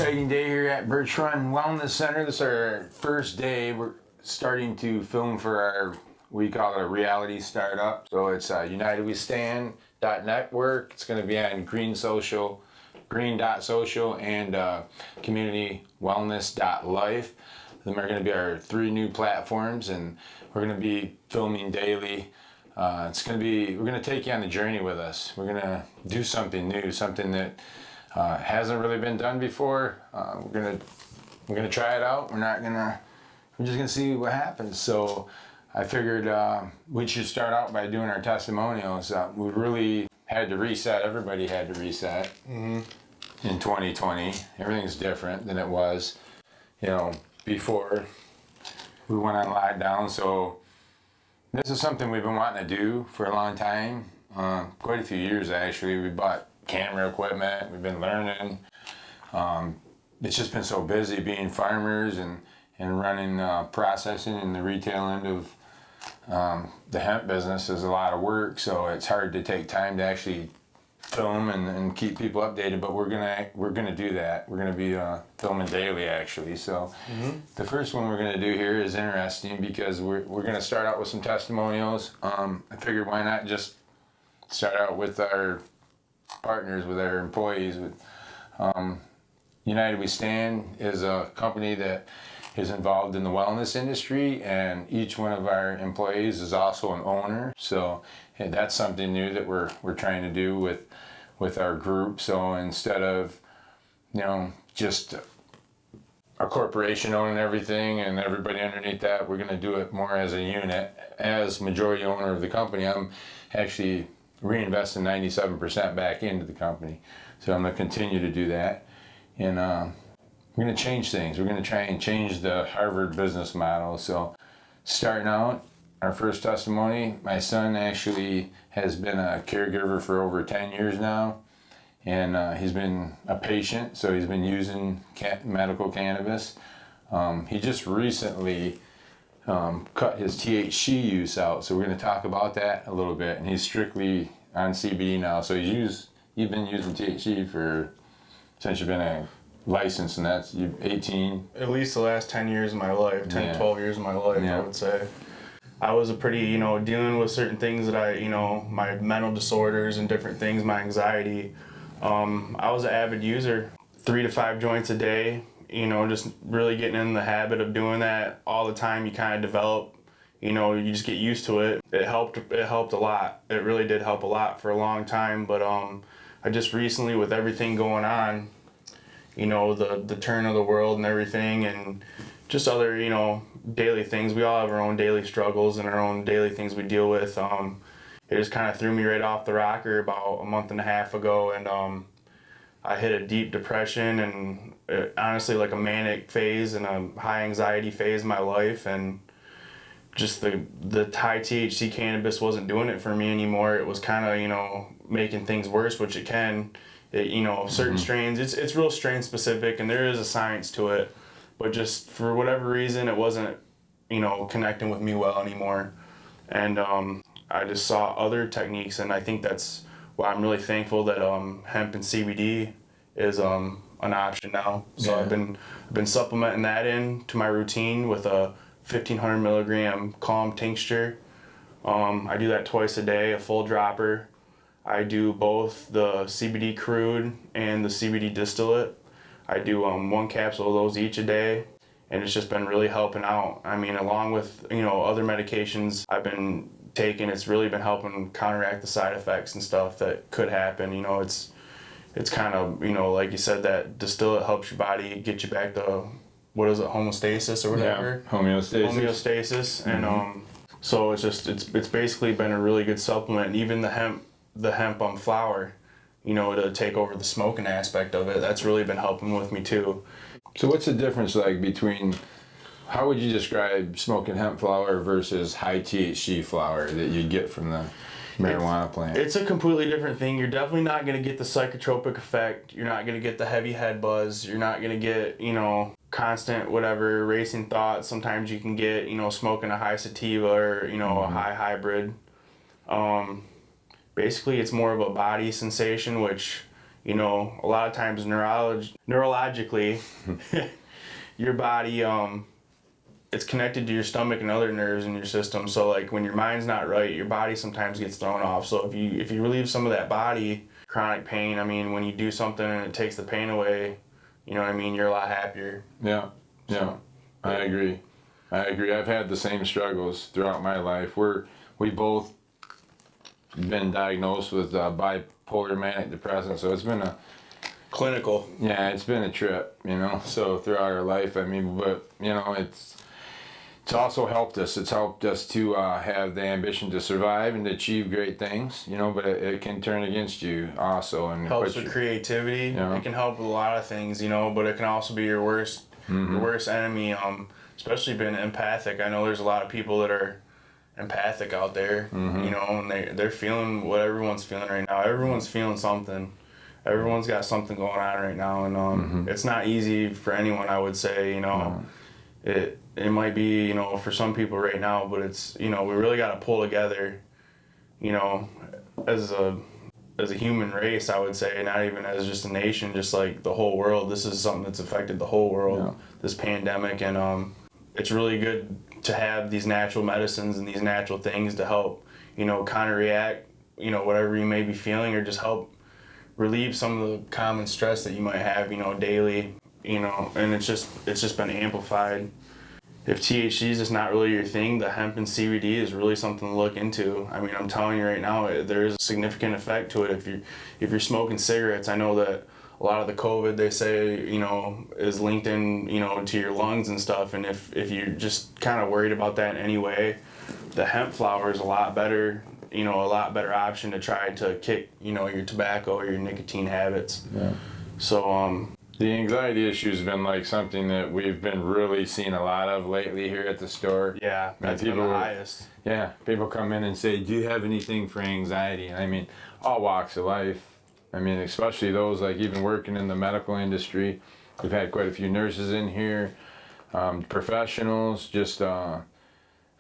exciting day here at Birch Wellness Center. This is our first day. We're starting to film for our, we call it a reality startup. So it's UnitedWeStand.network. It's going to be on green.social and communitywellness.life. Them are going to be our 3 new platforms, and we're going to be filming daily. We're going to take you on the journey with us. We're going to do something new, something that hasn't really been done before. We're gonna try it out. We're just gonna see what happens. So I figured we should start out by doing our testimonials. We really had to reset. Everybody had to reset in 2020. Everything's different than it was, before we went on lockdown. So this is something we've been wanting to do for a long time, quite a few years actually. We bought camera equipment, we've been learning. It's just been so busy being farmers and running processing in the retail end of the hemp business is a lot of work, so it's hard to take time to actually film and keep people updated, but we're gonna do that. We're gonna be filming daily actually. So the first one we're gonna do here is interesting because we're gonna start out with some testimonials. I figured why not just start out with our partners, with our employees. With United We Stand is a company that is involved in the wellness industry, and each one of our employees is also an owner. So that's something new that we're trying to do with our group. So instead of just a corporation owning everything and everybody underneath that, we're going to do it more as a unit. As majority owner of the company, I'm actually reinvesting 97% back into the company. So I'm going to continue to do that. And we're going to change things. We're going to try and change the Harvard business model. So starting out, our first testimony, my son actually has been a caregiver for over 10 years now. And he's been a patient, so he's been using medical cannabis. He just recently cut his THC use out, so we're going to talk about that a little bit. And he's strictly on CBD now, so you've been using THC since you've been licensed, and that's 18? At least the last 10 years of my life, 10 to 12 years of my life, I would say. I was a pretty, dealing with certain things that my mental disorders and different things, my anxiety. I was an avid user, 3 to 5 joints a day, just really getting in the habit of doing that all the time. You kind of develop, you just get used to it. It helped a lot. It really did help a lot for a long time. But I just recently, with everything going on, the turn of the world and everything, and just other, daily things. We all have our own daily struggles and our own daily things we deal with. It just kind of threw me right off the rocker about a month and a half ago, and I hit a deep depression and honestly like a manic phase and a high anxiety phase in my life, and just the high THC cannabis wasn't doing it for me anymore. It was kind of making things worse, which it can. Certain strains, it's real strain specific, and there is a science to it, but just for whatever reason it wasn't connecting with me well anymore. And I just saw other techniques, and I think that's why I'm really thankful that hemp and CBD is an option now. So I've been supplementing that into my routine with a 1,500 milligram calm tincture. I do that twice a day, a full dropper. I do both the CBD crude and the CBD distillate. I do 1 capsule of those each a day, and it's just been really helping out. I mean, along with other medications I've been taking, it's really been helping counteract the side effects and stuff that could happen. It's kind of like you said, that distillate helps your body get you back to homeostasis or whatever. Yeah, homeostasis. And so it's basically been a really good supplement. And even the hemp flower, to take over the smoking aspect of it, that's really been helping with me too. So what's the difference like between, how would you describe smoking hemp flower versus high THC flower that you get from the marijuana plant? It's a completely different thing. You're definitely not going to get the psychotropic effect. You're not going to get the heavy head buzz. You're not going to get, constant whatever racing thoughts. Sometimes you can get, smoking a high sativa or, a high hybrid. Basically, it's more of a body sensation, which, you know, a lot of times neurologically, your body, it's connected to your stomach and other nerves in your system. So like when your mind's not right, your body sometimes gets thrown off. So if you relieve some of that body chronic pain, I mean, when you do something and it takes the pain away, you know what I mean, you're a lot happier. Yeah, yeah, So, I agree. I've had the same struggles throughout my life. We both been diagnosed with bipolar manic depression, so it's been clinical. yeah, it's been a trip, you know. So throughout our life, I mean, but you know, it's also helped us. It's helped us to have the ambition to survive and to achieve great things, you know. But it can turn against you also, and Helps with creativity. You know? It can help with a lot of things, you know, but it can also be your worst enemy. Especially being empathic. I know there's a lot of people that are empathic out there, you know, and they're feeling what everyone's feeling right now. Everyone's feeling something. Everyone's got something going on right now, and it's not easy for anyone, I would say, you know. It might be, you know, for some people right now, but it's, you know, we really got to pull together, you know, as a human race, I would say, not even as just a nation, just like the whole world. This is something that's affected the whole world, this pandemic, and it's really good to have these natural medicines and these natural things to help, you know, counteract, you know, whatever you may be feeling, or just help relieve some of the common stress that you might have, you know, daily, you know, and it's just been amplified. If THC is just not really your thing, the hemp and CBD is really something to look into. I mean, I'm telling you right now, there is a significant effect to it. If you're smoking cigarettes, I know that a lot of the COVID, they say, you know, is linked in, you know, to your lungs and stuff. And if you're just kind of worried about that in any way, the hemp flower is a lot better, you know, a lot better option to try to kick, you know, your tobacco or your nicotine habits. Yeah. So, the anxiety issue has been like something that we've been really seeing a lot of lately here at the store. yeah, that's been the highest. Yeah, people come in and say, do you have anything for anxiety? And I mean, all walks of life. I mean, especially those like even working in the medical industry. We've had quite a few nurses in here, professionals, just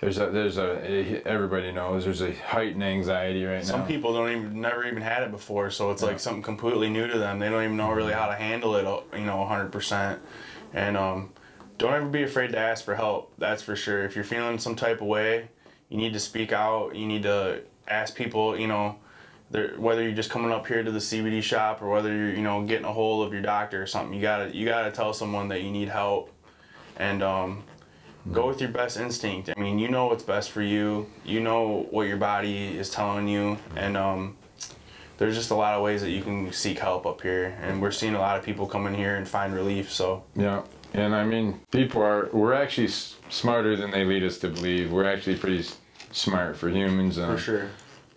everybody knows there's a heightened anxiety right now. Some people never even had it before, so it's like something completely new to them. They don't even know really how to handle it, you know, 100%. And don't ever be afraid to ask for help. That's for sure. If you're feeling some type of way, you need to speak out. You need to ask people, you know, whether you're just coming up here to the CBD shop or whether you're, you know, getting a hold of your doctor or something. You gotta tell someone that you need help, and go with your best instinct. I mean, you know what's best for you. You know what your body is telling you, and there's just a lot of ways that you can seek help up here, and we're seeing a lot of people come in here and find relief. So yeah, and I mean, we're actually smarter than they lead us to believe. We're actually pretty smart for humans. For sure.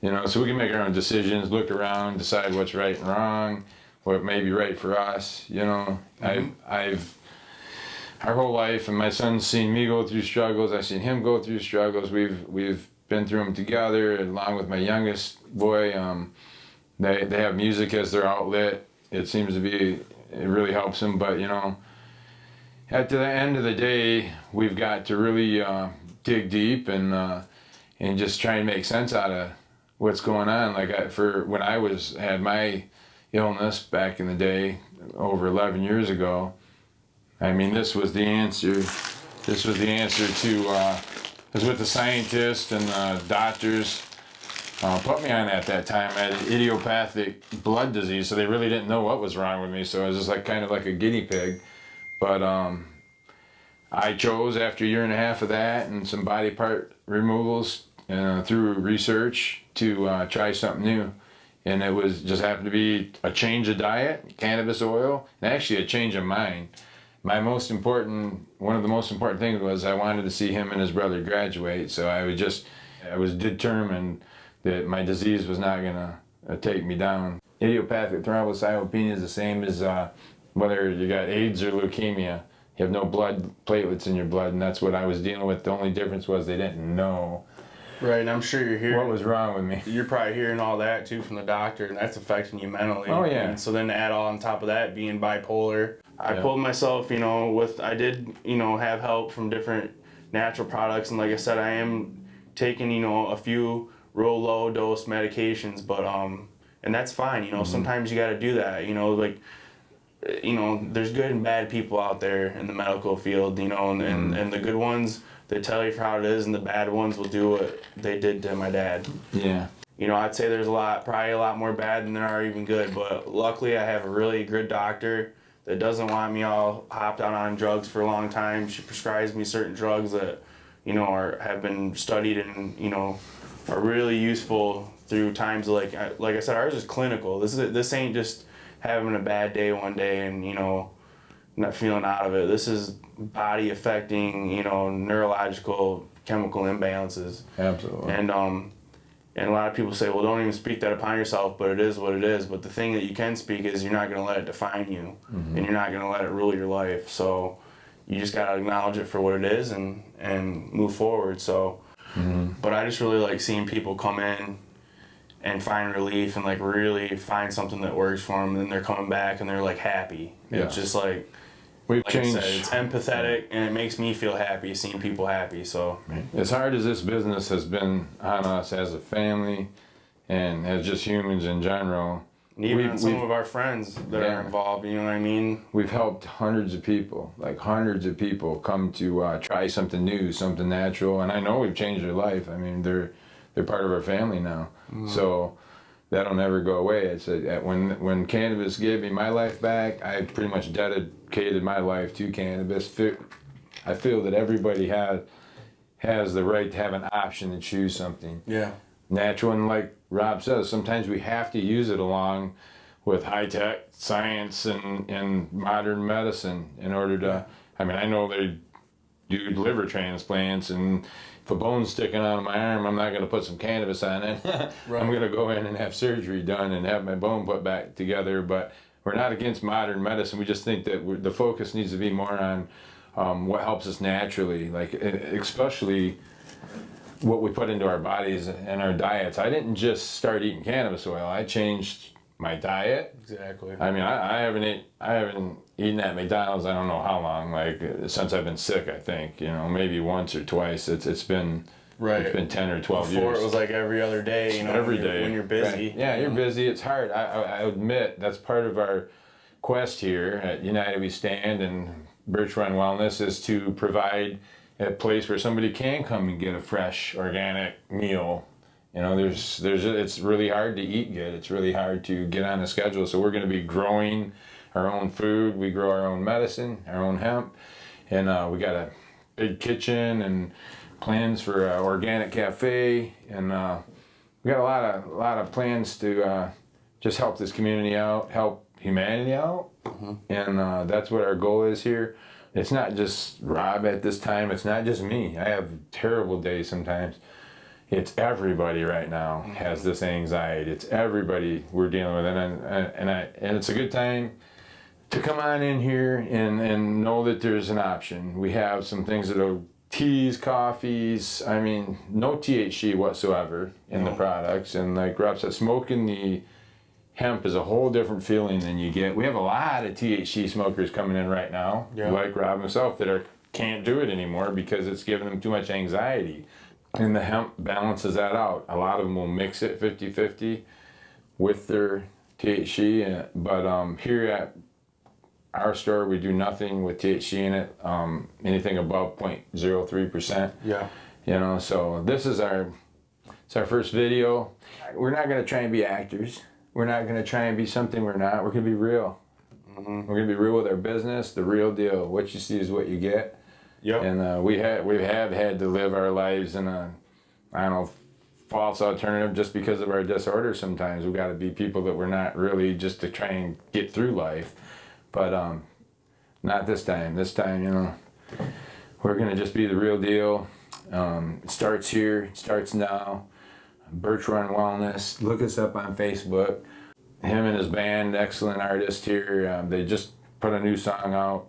You know, so we can make our own decisions, look around, decide what's right and wrong, what may be right for us. You know, I've our whole life, and my son's seen me go through struggles. I've seen him go through struggles. We've been through them together, along with my youngest boy. They have music as their outlet. It seems to be, it really helps them. But you know, at the end of the day, we've got to really dig deep and just try and make sense out of what's going on. Like when I had my illness back in the day, over 11 years ago. I mean, this was the answer. This was the answer to, it was what the scientists and doctors put me on at that time. I had an idiopathic blood disease, so they really didn't know what was wrong with me. So I was just like kind of like a guinea pig. But I chose, after a year and a half of that and some body part removals through research, to try something new. And it was just happened to be a change of diet, cannabis oil, and actually a change of mind. One of the most important things was I wanted to see him and his brother graduate. So I was determined that my disease was not gonna take me down. Idiopathic thrombocytopenia is the same as whether you got AIDS or leukemia. You have no blood platelets in your blood, and that's what I was dealing with. The only difference was they didn't know. Right, and I'm sure you're hearing what was wrong with me. You're probably hearing all that too from the doctor, and that's affecting you mentally. Oh yeah. And so then to add on top of that, being bipolar, I pulled myself, you know, I did, you know, have help from different natural products, and like I said, I am taking, you know, a few real low dose medications, but and that's fine. You know, sometimes you got to do that. You know, like, you know, there's good and bad people out there in the medical field. You know, and the good ones, they tell you for how it is, and the bad ones will do what they did to my dad. Yeah. You know, I'd say there's probably a lot more bad than there are even good, but luckily I have a really good doctor that doesn't want me all hopped out on drugs for a long time. She prescribes me certain drugs that, you know, have been studied and, you know, are really useful through times like I said, ours is clinical. This ain't just having a bad day one day and, you know, not feeling out of it. This is body affecting, you know, neurological chemical imbalances. Absolutely. And a lot of people say, well, don't even speak that upon yourself, but it is what it is. But the thing that you can speak is you're not going to let it define you, and you're not going to let it rule your life. So you just got to acknowledge it for what it is and move forward. So, but I just really like seeing people come in and find relief and like really find something that works for them, and then they're coming back and they're like happy. Yeah. It's just like, we've changed. I said, it's empathetic, and it makes me feel happy seeing people happy. So as hard as this business has been on us as a family and as just humans in general, even some of our friends that are involved, you know what I mean? We've helped hundreds of people, like hundreds of people come to try something new, something natural, and I know we've changed their life. I mean, they're part of our family now. So that'll never go away. It's when cannabis gave me my life back, I pretty much dedicated my life to cannabis. I feel that everybody has the right to have an option to choose something. Yeah. Natural, and like Rob says, sometimes we have to use it along with high-tech science and modern medicine in order to, I mean, I know they do liver transplants, and if a bone's sticking out of my arm, I'm not going to put some cannabis on it. Right. I'm going to go in and have surgery done and have my bone put back together. But we're not against modern medicine. We just think that the focus needs to be more on what helps us naturally, like especially what we put into our bodies and our diets. I didn't just start eating cannabis oil. I changed my diet. Exactly. I mean, I haven't eaten at McDonald's, I don't know how long, like since I've been sick, I think, you know, maybe once or twice. It's been right. It's been 10 or 12 years. Before it was like every other day, you know, every day when you're busy. Right. Yeah, you're busy. It's hard. I admit that's part of our quest here at United We Stand and Birch Run Wellness is to provide a place where somebody can come and get a fresh, organic meal. You know, it's really hard to eat good. It's really hard to get on a schedule. So we're going to be growing our own food. We grow our own medicine, our own hemp, and we got a big kitchen and plans for an organic cafe, and we got a lot of plans to just help this community out, help humanity out, and that's what our goal is here. It's not just Rob at this time. It's not just me. I have terrible days sometimes. It's everybody right now has this anxiety. It's everybody we're dealing with, and it's a good time to come on in here and know that there's an option. We have some things that are teas, coffees. I mean, no THC whatsoever in the products, and like Rob said, smoking the hemp is a whole different feeling than you get. We have a lot of THC smokers coming in right now, like Rob himself, that can't do it anymore because it's giving them too much anxiety. And the hemp balances that out. A lot of them will mix it 50-50 with their THC, but here at our store, we do nothing with THC in it, anything above 0.03%. Yeah. You know, so this is our first video. We're not going to try and be actors. We're not going to try and be something we're not. We're going to be real. We're going to be real with our business, the real deal. What you see is what you get. Yep. And we have had to live our lives in a, I don't know, false alternative just because of our disorder sometimes. We've got to be people that we're not really just to try and get through life. But not this time. This time, you know, we're going to just be the real deal. It starts here. It starts now. Birch Run Wellness. Look us up on Facebook. Him and his band, excellent artist here. They just put a new song out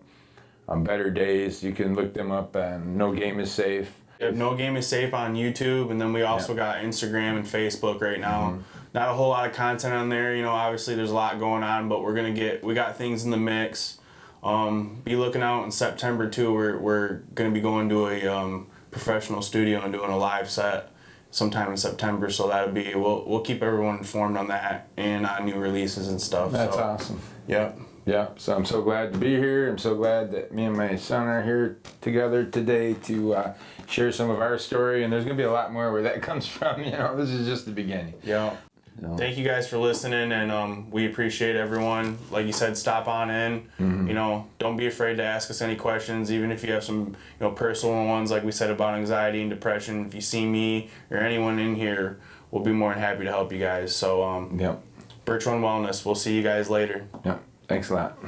on Better Days. You can look them up, and No Game is Safe. No Game is Safe on YouTube, and then we also got Instagram and Facebook right now. Not a whole lot of content on there, you know, obviously there's a lot going on, but we got things in the mix. Be looking out in September too. We're gonna be going to a professional studio and doing a live set. sometime in September. So that'll be, we'll keep everyone informed on that and on new releases and stuff. That's awesome. Yep. Yeah, so I'm so glad to be here. I'm so glad that me and my son are here together today to share some of our story. And there's going to be a lot more where that comes from. You know, this is just the beginning. Yeah. So. Thank you guys for listening, and we appreciate everyone. Like you said, stop on in. You know, don't be afraid to ask us any questions, even if you have some, you know, personal ones, like we said about anxiety and depression. If you see me or anyone in here, we'll be more than happy to help you guys. So, Yep. Birch One Wellness. We'll see you guys later. Yep. Thanks a lot.